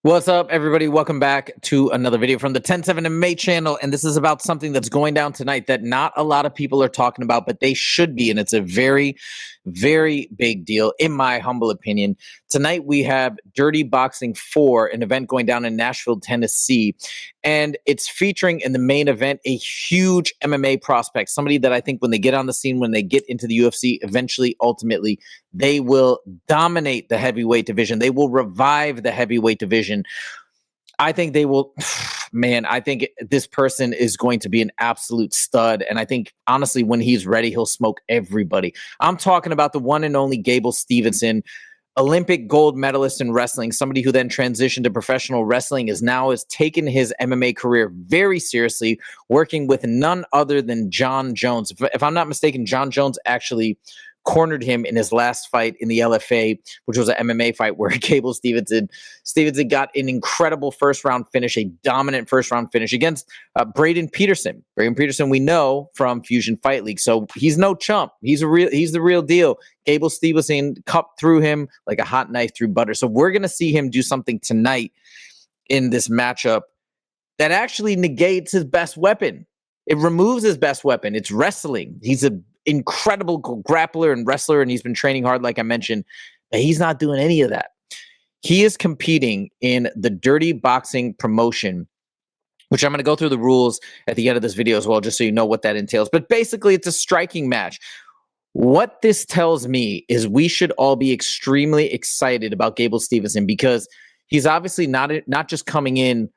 What's up, everybody? Welcome back to another video from the 107 MMA channel. And this is about something that's going down tonight that not a lot of people are talking about, but they should be. And it's a very, very big deal, in my humble opinion. Tonight, we have Dirty Boxing 4, an event going down in Nashville, Tennessee. And it's featuring in the main event a huge MMA prospect, somebody that I think when they get on the scene, when they get into the UFC, eventually, ultimately, they will dominate the heavyweight division. They will revive the heavyweight division. I think they will, man, I think this person is going to be an absolute stud. And I think, honestly, when he's ready, he'll smoke everybody. I'm talking about the one and only Gable Steveson, Olympic gold medalist in wrestling, somebody who then transitioned to professional wrestling, has taken his MMA career very seriously, working with none other than Jon Jones. If I'm not mistaken, Jon Jones actually cornered him in his last fight in the LFA, which was an MMA fight where Gable Steveson got an incredible first-round finish, a dominant first-round finish against Braden Peterson. Braden Peterson, we know from Fusion Fight League, so he's no chump. He's the real deal. Gable Steveson cut through him like a hot knife through butter. So we're going to see him do something tonight in this matchup that actually negates his best weapon. It removes his best weapon. It's wrestling. He's an incredible grappler and wrestler, and he's been training hard, like I mentioned, but he's not doing any of that. He is competing in the Dirty Boxing promotion, which I'm going to go through the rules at the end of this video as well, just so you know what that entails. But basically, it's a striking match. What this tells me is we should all be extremely excited about Gable Steveson, because he's obviously not just coming in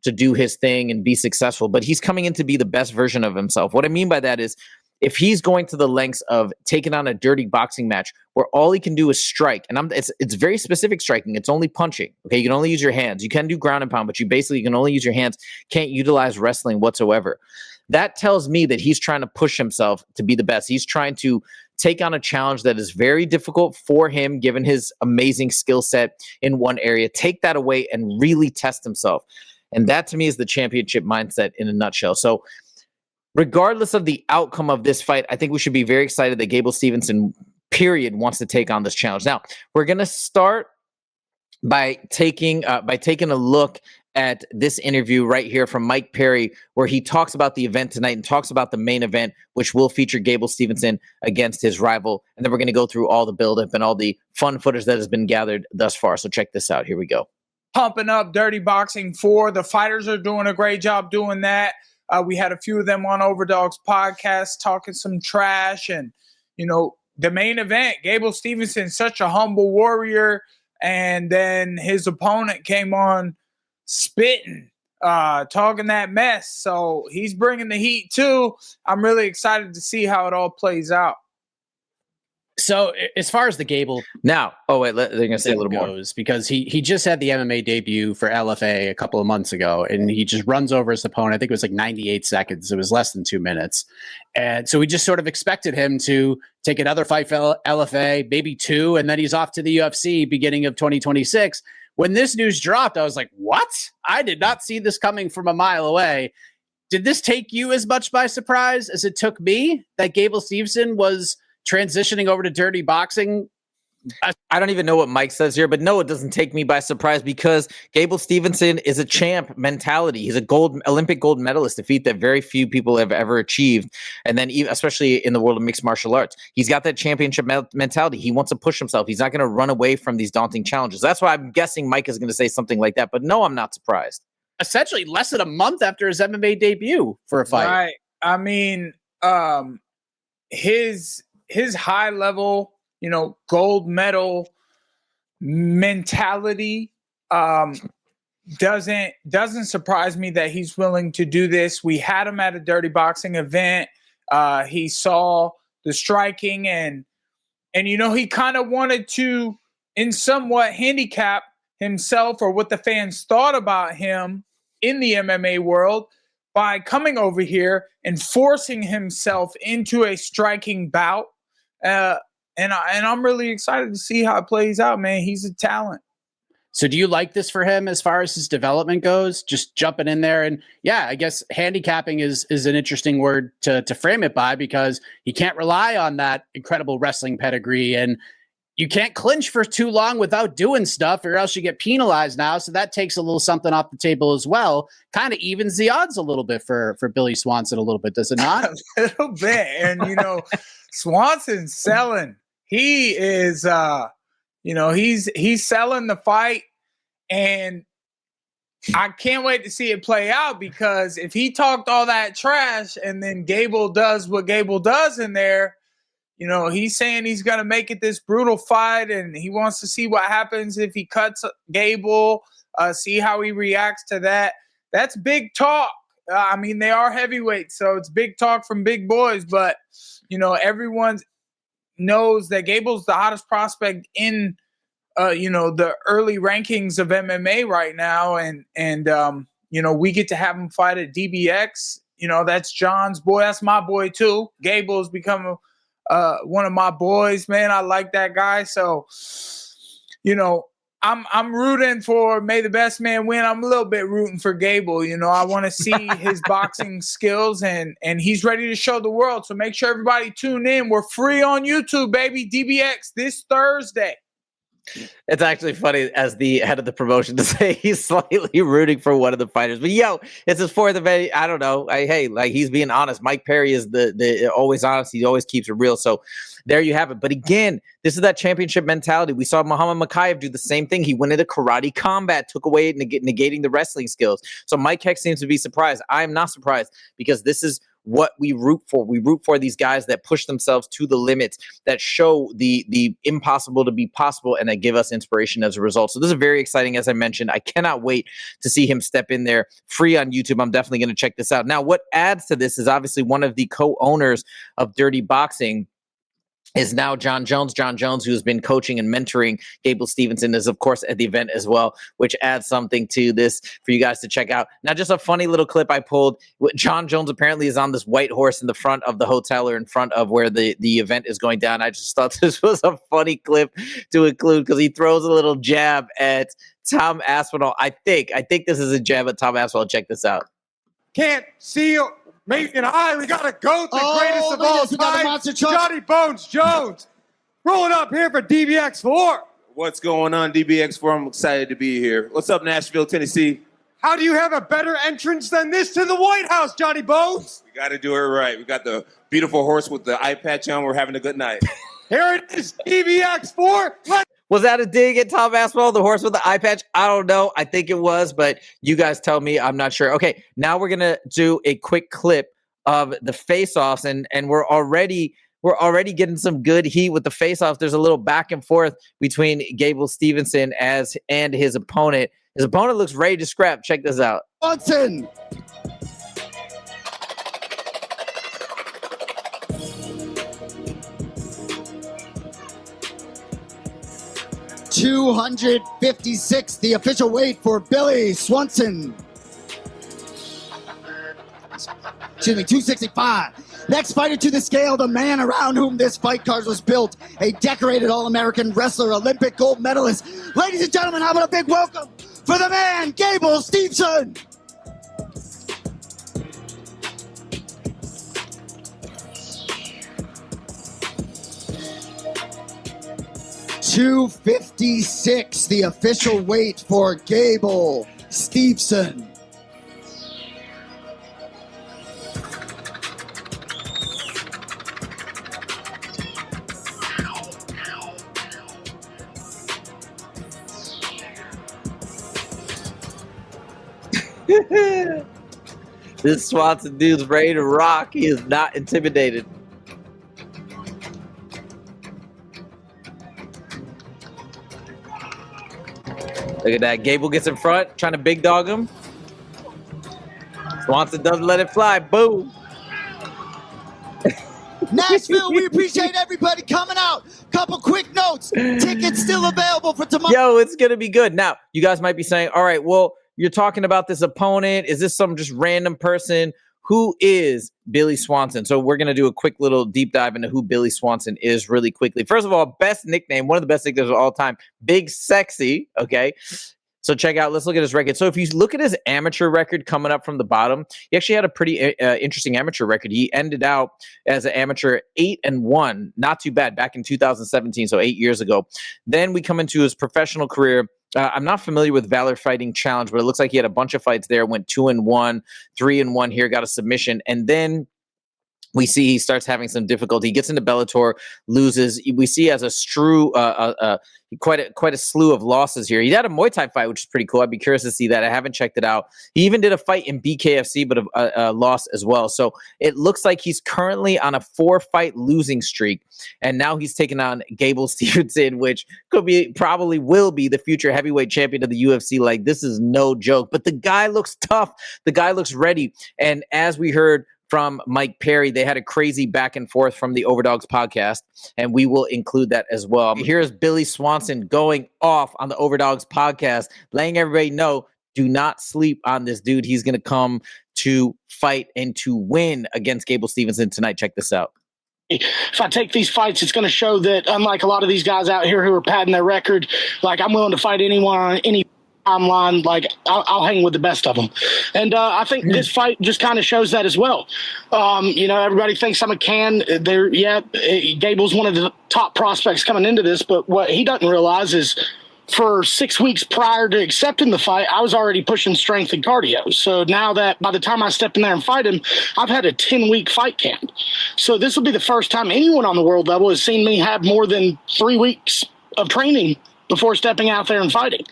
to do his thing and be successful, but he's coming in to be the best version of himself. What I mean by that is, if he's going to the lengths of taking on a dirty boxing match where all he can do is strike, and it's very specific striking, it's only punching, okay? You can only use your hands. You can do ground and pound, but you can only use your hands, can't utilize wrestling whatsoever. That tells me that he's trying to push himself to be the best. He's trying to take on a challenge that is very difficult for him, given his amazing skill set in one area, take that away and really test himself. And that, to me, is the championship mindset in a nutshell. So regardless of the outcome of this fight, I think we should be very excited that Gable Steveson, period, wants to take on this challenge. Now, we're going to start by taking a look at this interview right here from Mike Perry, where he talks about the event tonight and talks about the main event, which will feature Gable Steveson against his rival. And then we're going to go through all the buildup and all the fun footage that has been gathered thus far. So check this out. Here we go. Pumping up Dirty Boxing 4. The fighters are doing a great job doing that. We had a few of them on Overdogs podcast talking some trash. And, the main event, Gable Steveson, such a humble warrior. And then his opponent came on spitting, talking that mess. So he's bringing the heat too. I'm really excited to see how it all plays out. So as far as the Gable now, they're going to say a little more, because he just had the MMA debut for LFA a couple of months ago, and he just runs over his opponent. I think it was like 98 seconds. It was less than 2 minutes. And so we just sort of expected him to take another fight for LFA, maybe 2, and then he's off to the UFC beginning of 2026. When this news dropped, I was like, what? I did not see this coming from a mile away. Did this take you as much by surprise as it took me that Gable Steveson was transitioning over to dirty boxing? I don't even know what Mike says here, but no, it doesn't take me by surprise, because Gable Steveson is a champ mentality. He's a Olympic gold medalist, a feat that very few people have ever achieved. And then especially in the world of mixed martial arts, he's got that championship mentality. He wants to push himself. He's not going to run away from these daunting challenges. That's why I'm guessing Mike is going to say something like that. But no, I'm not surprised. Essentially less than a month after his MMA debut for a fight. Right. I mean, his high level, gold medal mentality doesn't surprise me that he's willing to do this. We had him at a dirty boxing event. He saw the striking and he kind of wanted to, in somewhat, handicap himself or what the fans thought about him in the MMA world by coming over here and forcing himself into a striking bout. And I'm really excited to see how it plays out, man. He's a talent. So do you like this for him as far as his development goes? Just jumping in there, and I guess handicapping is an interesting word to frame it by, because he can't rely on that incredible wrestling pedigree. And you can't clinch for too long without doing stuff, or else you get penalized now. So that takes a little something off the table as well. Kind of evens the odds a little bit for Billy Swanson a little bit, does it not? A little bit. And, Swanson's selling. He is, he's selling the fight. And I can't wait to see it play out, because if he talked all that trash and then Gable does what Gable does in there, he's saying he's going to make it this brutal fight, and he wants to see what happens if he cuts Gable, see how he reacts to that. That's big talk. They are heavyweights, so it's big talk from big boys, but, everyone knows that Gable's the hottest prospect in, the early rankings of MMA right now. And we get to have him fight at DBX. That's John's boy. That's my boy too. Gable's become one of my boys, man. I like that guy. So, I'm rooting for may the best man win. I'm a little bit rooting for Gable. I want to see his boxing skills, and he's ready to show the world. So make sure everybody tune in. We're free on YouTube, baby. DBX this Thursday. It's actually funny as the head of the promotion to say he's slightly rooting for one of the fighters, but it's his fourth event. I don't know. He's being honest. Mike Perry is the always honest. He always keeps it real. So there you have it. But again, this is that championship mentality. We saw Muhammad Makayev do the same thing. He went into karate combat, took away negating the wrestling skills. So Mike Heck seems to be surprised. I am not surprised, because this is what we root for. We root for these guys that push themselves to the limits, that show the impossible to be possible, and that give us inspiration as a result. So this is very exciting. As I mentioned, I cannot wait to see him step in there. Free on YouTube. I'm definitely going to check this out. Now, what adds to this is obviously one of the co-owners of Dirty Boxing is now Jon Jones. Jon Jones, who's been coaching and mentoring Gable Steveson, is of course at the event as well, which adds something to this for you guys to check out. Now, just a funny little clip I pulled. Jon Jones apparently is on this white horse in the front of the hotel, or in front of where the event is going down. I just thought this was a funny clip to include, because he throws a little jab at Tom Aspinall. I think this is a jab at Tom Aspinall. Check this out. Can't see you. Mate and we got to go, the greatest of all time, Johnny Bones Jones, rolling up here for DBX4. What's going on, DBX4? I'm excited to be here. What's up, Nashville, Tennessee? How do you have a better entrance than this to the White House, Johnny Bones? We got to do it right. We got the beautiful horse with the eye patch on. We're having a good night. Here it is, DBX4. Was that a dig at Tom Aspinall, the horse with the eye patch? I don't know. I think it was, but you guys tell me. I'm not sure. Okay, now we're gonna do a quick clip of the face-offs, and we're already getting some good heat with the face-offs. There's a little back and forth between Gable Steveson and his opponent. His opponent looks ready to scrap. Check this out. Johnson. $256, the official weight for Billy Swanson. Excuse me, 265. Next fighter to the scale, the man around whom this fight card was built, a decorated All-American wrestler, Olympic gold medalist. Ladies and gentlemen, how about a big welcome for the man, Gable Steveson. $256, the official weight for Gable Steveson. This Swanson dude's ready to rock. He is not intimidated. Look at that. Gable gets in front, trying to big dog him. Swanson doesn't let it fly. Boom. Nashville, we appreciate everybody coming out. Couple quick notes. Tickets still available for tomorrow. Yo, it's going to be good. Now, you guys might be saying, all right, well, you're talking about this opponent. Is this some just random person? Who is Billy Swanson? So we're going to do a quick little deep dive into who Billy Swanson is really quickly. First of all, best nickname, one of the best nicknames of all time, Big Sexy, okay? So check out, let's look at his record. So if you look at his amateur record coming up from the bottom, he actually had a pretty interesting amateur record. He ended out as an amateur 8-1, not too bad, back in 2017, so 8 years ago. Then we come into his professional career. I'm not familiar with Valor Fighting Challenge, but it looks like he had a bunch of fights there, went 2-1, 3-1 here, got a submission, and then we see he starts having some difficulty. He gets into Bellator, loses. We see as a quite a slew of losses here. He had a Muay Thai fight, which is pretty cool. I'd be curious to see that. I haven't checked it out. He even did a fight in BKFC, but a loss as well. So it looks like he's currently on a 4-fight losing streak, and now he's taking on Gable Steveson, which probably will be the future heavyweight champion of the UFC. Like, this is no joke. But the guy looks tough. The guy looks ready. And as we heard from Mike Perry, they had a crazy back and forth from the Overdogs podcast, and we will include that as well. Here's Billy Swanson going off on the Overdogs podcast, letting everybody know, do not sleep on this dude. He's going to come to fight and to win against Gable Steveson tonight. Check this out. If I take these fights, it's going to show that, unlike a lot of these guys out here who are padding their record, like, I'm willing to fight anyone on any timeline. Like, I'll hang with the best of them. And I think this fight just kind of shows that as well. Everybody thinks I'm a can. Gable's one of the top prospects coming into this, but what he doesn't realize is for 6 weeks prior to accepting the fight, I was already pushing strength and cardio. So now that by the time I step in there and fight him, I've had a 10-week fight camp. So this will be the first time anyone on the world level has seen me have more than 3 weeks of training before stepping out there and fighting.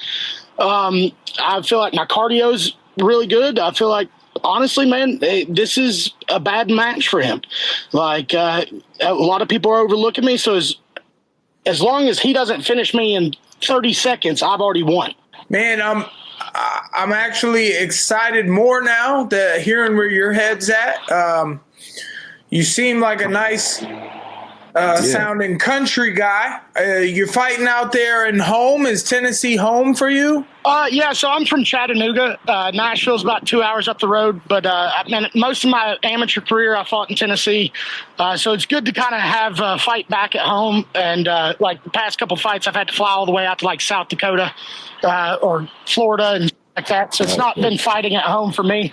I feel like my cardio's really good. I feel like, honestly, man, this is a bad match for him. Like, a lot of people are overlooking me. So as long as he doesn't finish me in 30 seconds, I've already won. Man, I'm actually excited more now that hearing where your head's at. You seem like a nice sounding country guy. You're fighting out there in home. Is Tennessee home for you? So I'm from Chattanooga. Nashville's about 2 hours up the road, but most of my amateur career I fought in Tennessee. So it's good to kind of have a fight back at home. And like the past couple fights, I've had to fly all the way out to like South Dakota or Florida and like that. So it's not been fighting at home for me.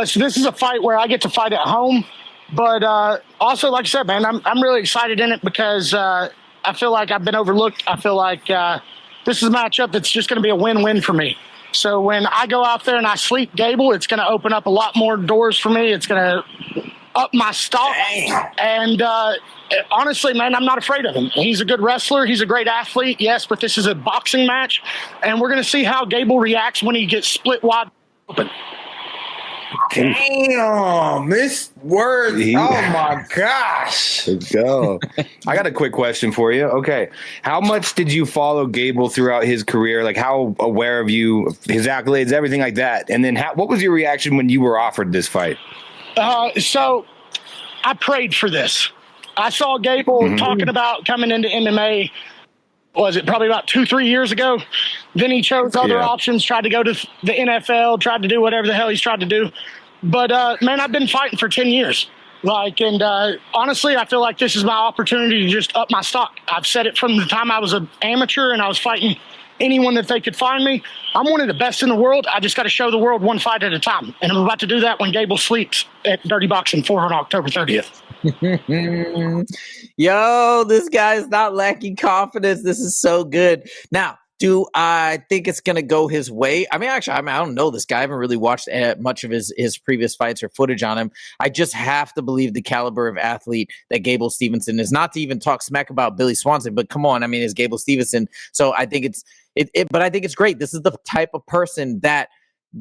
So this is a fight where I get to fight at home. But also, like I said, man, I'm really excited in it because I feel like I've been overlooked. I feel like this is a matchup that's just going to be a win-win for me. So when I go out there and I sleep Gable, it's going to open up a lot more doors for me. It's going to up my stock. And honestly, man, I'm not afraid of him. He's a good wrestler. He's a great athlete, yes, but this is a boxing match. And we're going to see how Gable reacts when he gets split wide open. Damn, this word. Oh my gosh. Let's go. I got a quick question for you. Okay. How much did you follow Gable throughout his career? Like, how aware of you, his accolades, everything like that? And then what was your reaction when you were offered this fight? So I prayed for this. I saw Gable talking about coming into MMA. Was it probably about 2-3 years ago? Then he chose other options, tried to go to the NFL, tried to do whatever the hell he's tried to do. But, man, I've been fighting for 10 years. Honestly, I feel like this is my opportunity to just up my stock. I've said it from the time I was an amateur and I was fighting anyone that they could find me. I'm one of the best in the world. I just got to show the world one fight at a time. And I'm about to do that when Gable sleeps at Dirty Boxing 4 on October 30th. Yo, this guy's not lacking confidence. This is so good. Now, do I think it's going to go his way? I don't know this guy. I haven't really watched much of his previous fights or footage on him. I just have to believe the caliber of athlete that Gable Steveson is. Not to even talk smack about Billy Swanson, but come on, it's Gable Steveson. So I think but I think it's great. This is the type of person that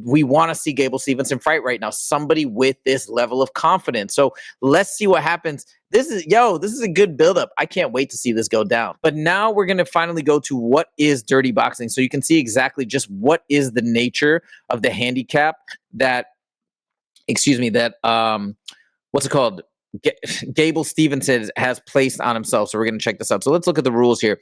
we want to see Gable Steveson fight right now. Somebody with this level of confidence. So let's see what happens. This is a good buildup. I can't wait to see this go down. But now we're going to finally go to what is dirty boxing. So you can see exactly just what is the nature of the handicap that what's it called? Gable Steveson has placed on himself. So we're going to check this out. So let's look at the rules here.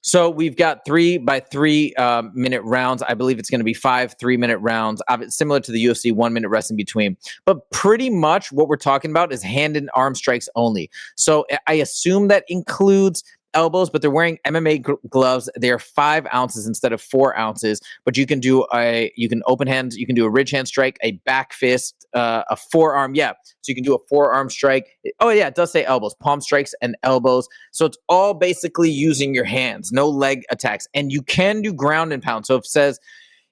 So we've got 3 by 3 minute rounds. I believe it's going to be 5 3-minute rounds, similar to the UFC, 1 minute rest in between. But pretty much what we're talking about is hand and arm strikes only. So I assume that includes elbows, but they're wearing MMA gloves. They are 5 ounces instead of 4 ounces. But you can do you can open hands, you can do a ridge hand strike, a back fist, a forearm. Yeah, so you can do a forearm strike. Oh yeah, it does say elbows, palm strikes and elbows. So it's all basically using your hands, no leg attacks, and you can do ground and pound. So it says,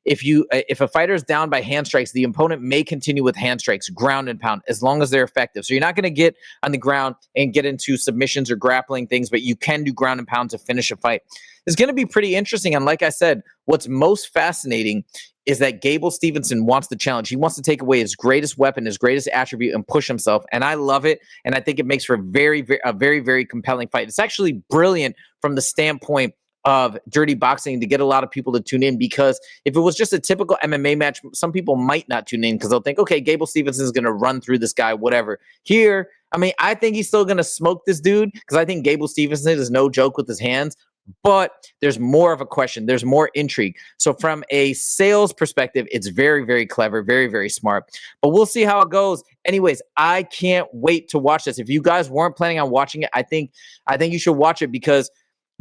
if a fighter is down by hand strikes, the opponent may continue with hand strikes, ground and pound, as long as they're effective. So you're not going to get on the ground and get into submissions or grappling things, but you can do ground and pound to finish a fight. It's going to be pretty interesting. And like I said, what's most fascinating is that Gable Steveson wants the challenge. He wants to take away his greatest weapon, his greatest attribute, and push himself. And I love it. And I think it makes for a very, very compelling fight. It's actually brilliant from the standpoint of dirty boxing to get a lot of people to tune in, because if it was just a typical MMA match, some people might not tune in because they'll think, okay, Gable Steveson is going to run through this guy, whatever. Here, I mean, I think he's still going to smoke this dude because I think Gable Steveson is no joke with his hands, but there's more of a question. There's more intrigue. So from a sales perspective, it's very, very clever, very, very smart, but we'll see how it goes. Anyways, I can't wait to watch this. If you guys weren't planning on watching it, I think you should watch it, because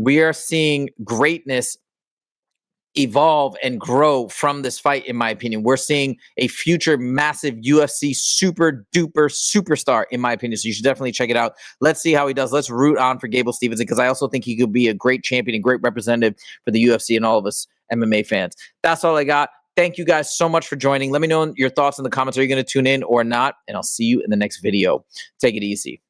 we are seeing greatness evolve and grow from this fight, in my opinion. We're seeing a future massive UFC super duper superstar, in my opinion. So you should definitely check it out. Let's see how he does. Let's root on for Gable Steveson, because I also think he could be a great champion and great representative for the UFC and all of us MMA fans. That's all I got. Thank you guys so much for joining. Let me know your thoughts in the comments. Are you going to tune in or not? And I'll see you in the next video. Take it easy.